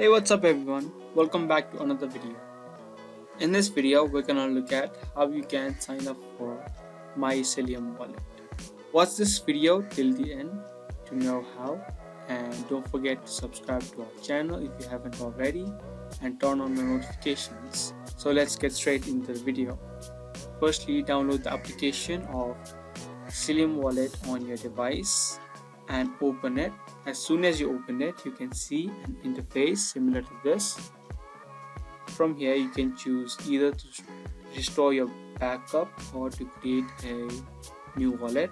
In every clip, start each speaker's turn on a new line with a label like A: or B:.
A: Hey, what's up everyone? Welcome back to another video. In this video, we're gonna look at how you can sign up for Mycelium wallet. Watch this video till the end to know how, and don't forget to subscribe to our channel if you haven't already and turn on the notifications. So let's get straight into the video. Firstly, download the application of Mycelium wallet on your device and open it. As soon as you open it, you can see an interface similar to this. From here, you can choose either to restore your backup or to create a new wallet.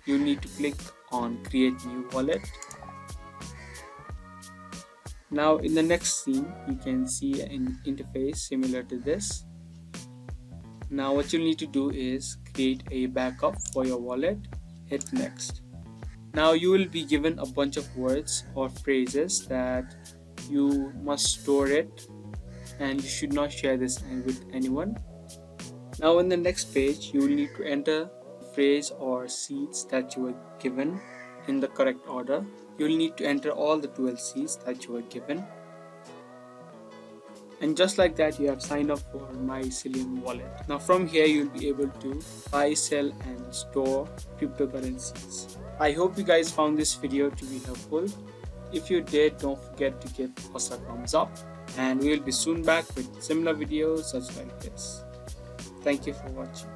A: You need to click on create new wallet. Now in the next scene, you can see an interface similar to this. Now what you need to do is create a backup for your wallet. Hit next. Now you will be given a bunch of words or phrases that you must store it, and you should not share this with anyone. Now in the next page, you will need to enter the phrase or seeds that you were given in the correct order. You will need to enter all the 12 seeds that you were given. And just like that, you have signed up for Mycelium wallet. Now from here, you'll be able to buy, sell and store cryptocurrencies. I hope you guys found this video to be helpful. If you did, don't forget to give us a thumbs up, and we will be soon back with similar videos such like this. Thank you for watching.